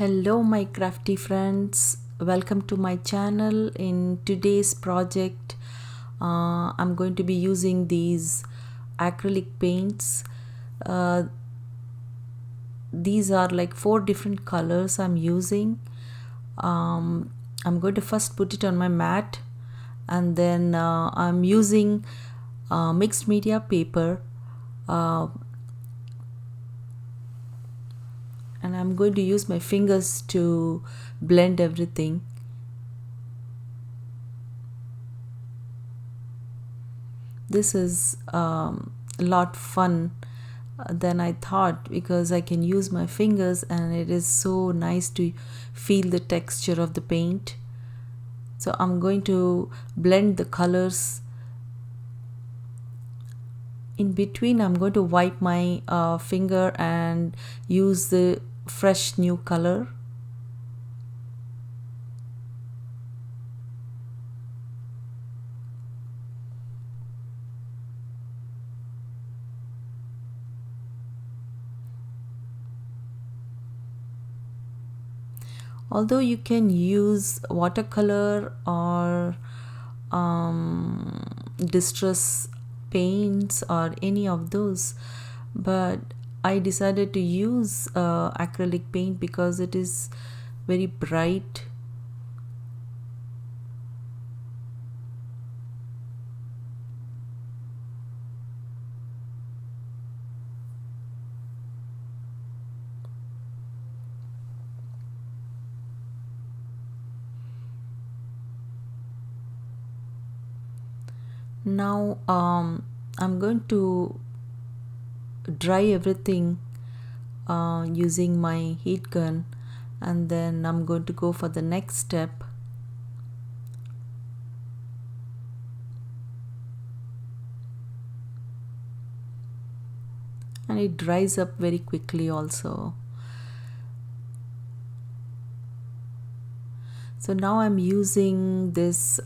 Hello, my crafty friends. Welcome to my channel. In today's project, I'm going to be using these acrylic paints. Uh, these are like 4 different colors I'm using. I'm going to first put it on my mat, and then I'm using mixed media paper. Uh, and I'm going to use my fingers to blend everything. This is a lot fun than I thought because I can use my fingers and it is so nice to feel the texture of the paint. So I'm going to blend the colors. In between, I'm going to wipe my finger and use the fresh new color. Although you can use watercolor or distress paints or any of those, but I decided to use acrylic paint because it is very bright. Now I'm going to dry everything using my heat gun, and then I'm going to go for the next step. And it dries up very quickly also. So now I'm using this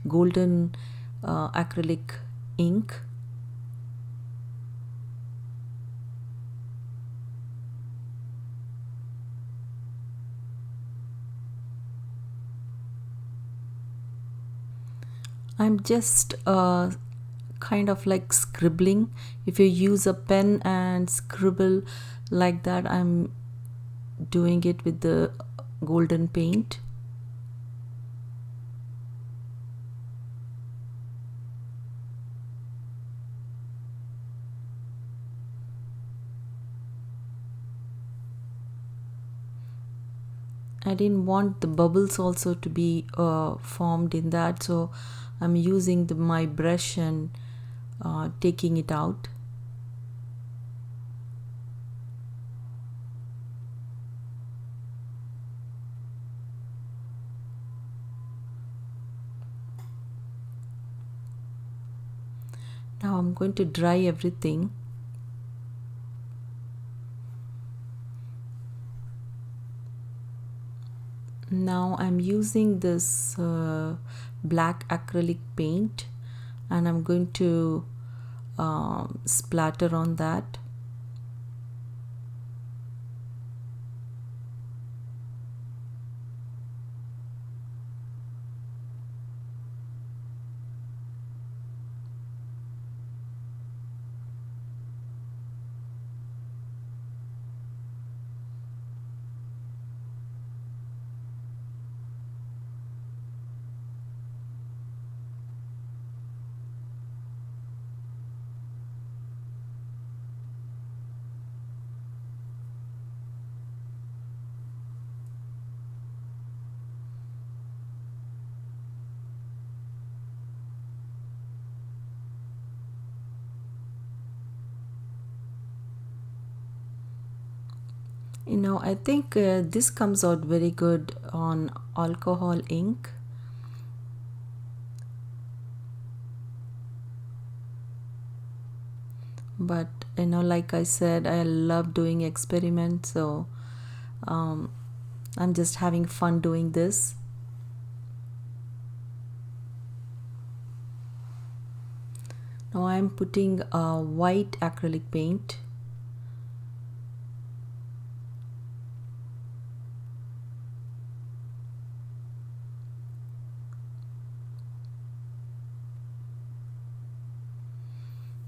golden acrylic ink. I'm just kind of like scribbling. If you use a pen and scribble like that, I'm doing it with the golden paint. I didn't want the bubbles also to be formed in that, so I'm using my brush and taking it out. Now I'm going to dry everything. Now I'm using this black acrylic paint and I'm going to splatter on that. I think this comes out very good on alcohol ink. But like I said, I love doing experiments, so I'm just having fun doing this. Now I'm putting white acrylic paint.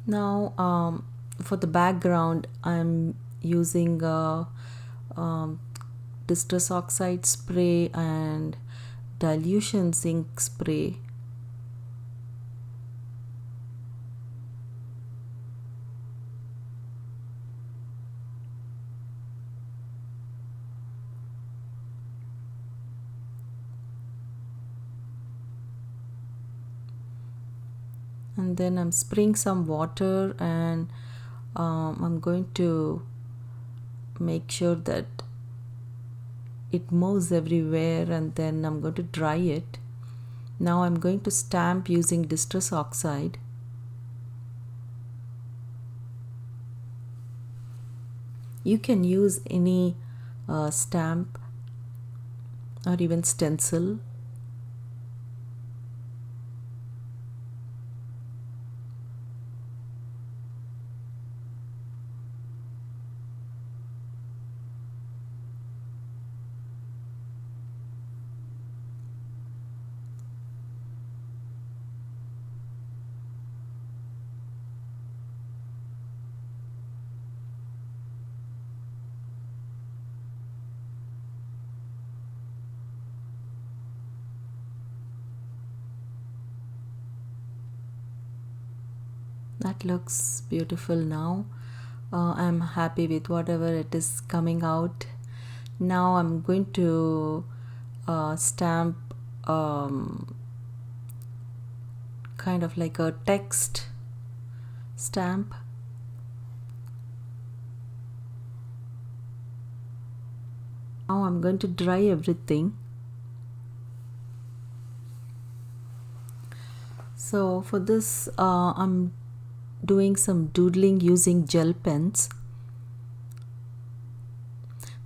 Now for the background I'm using um, distress oxide spray and dilution zinc spray. And then I'm spraying some water, and I'm going to make sure that it moves everywhere, and then I'm going to dry it. Now I'm going to stamp using distress oxide. You can use any stamp or even stencil. That looks beautiful now. I'm happy with whatever it is coming out. Now I'm going to stamp kind of like a text stamp. Now I'm going to dry everything. So for this I'm doing some doodling using gel pens.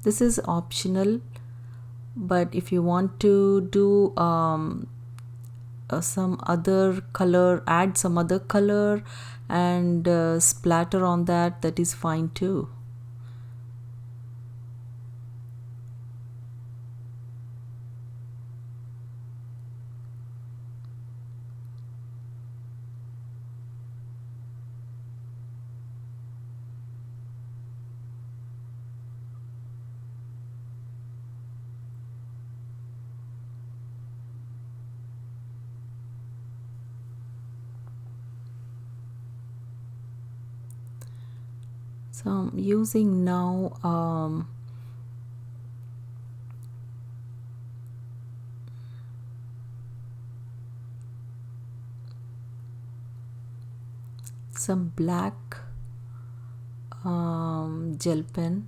This is optional, but if you want to do some other color, add some other color and splatter on that, that is fine too. So I'm using now some black gel pen.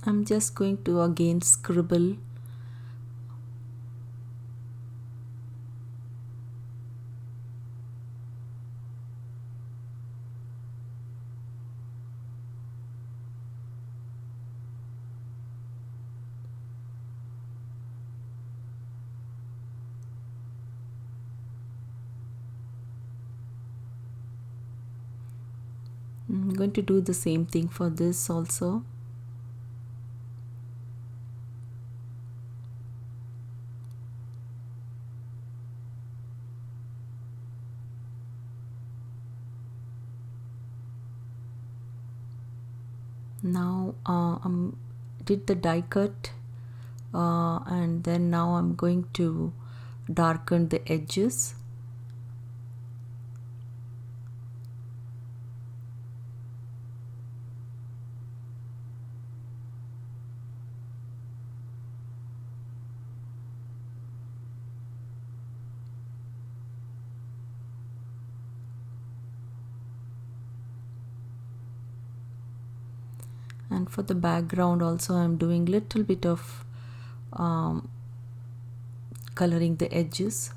I'm just going to again scribble. I'm going to do the same thing for this also. Now did the die cut and then now I'm going to darken the edges. And for the background also I'm doing little bit of coloring the edges.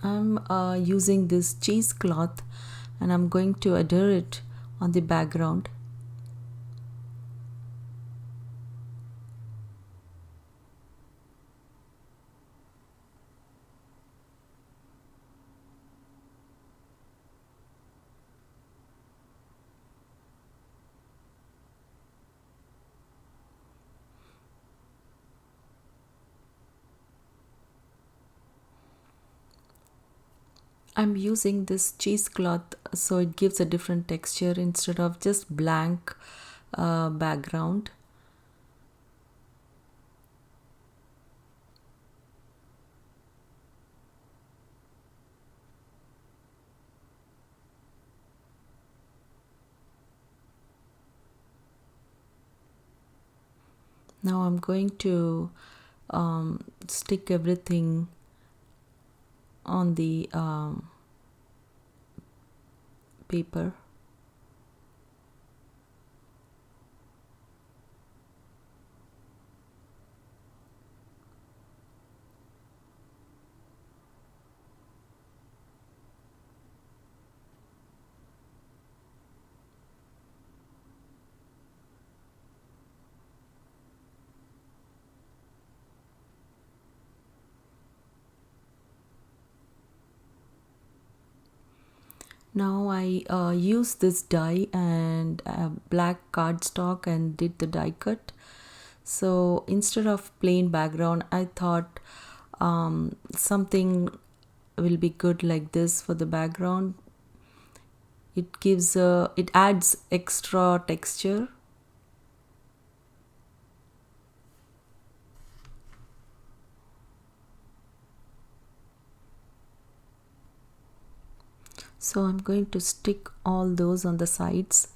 I'm using this cheesecloth and I'm going to adhere it on the background. I'm using this cheesecloth so it gives a different texture instead of just blank background. Now I'm going to stick everything on the paper. Now I use this die and black cardstock and did the die cut. So instead of plain background, I thought something will be good like this for the background. It adds extra texture. So I'm going to stick all those on the sides.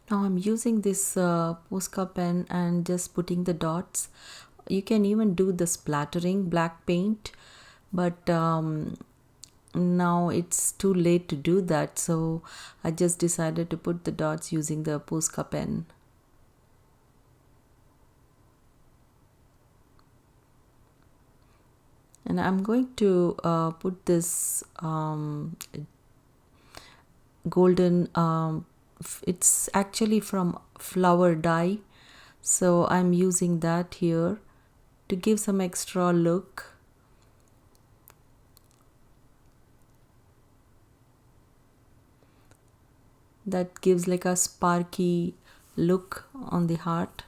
Now I'm using this Posca pen and just putting the dots. You can even do the splattering black paint, but now it's too late to do that, so I just decided to put the dots using the Posca pen. And I'm going to put this golden it's actually from flower dye, so I'm using that here to give some extra look. That gives like a sparky look on the heart.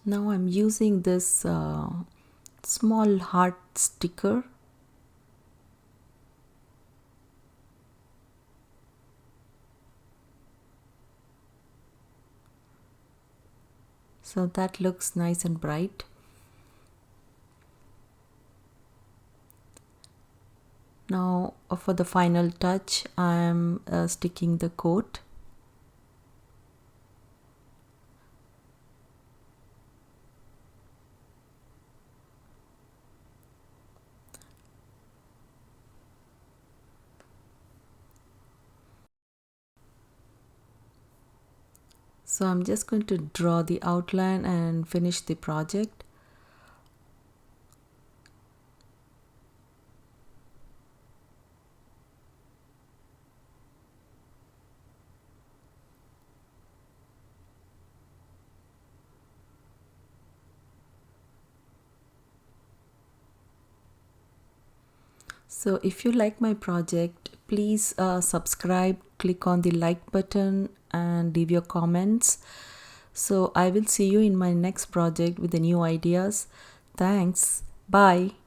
Now I'm using this small heart sticker. So that looks nice and bright. Now for the final touch, I'm sticking the coat. So I'm just going to draw the outline and finish the project. So if you like my project, please subscribe, click on the like button and leave your comments. So I will see you in my next project with the new ideas. Thanks. Bye.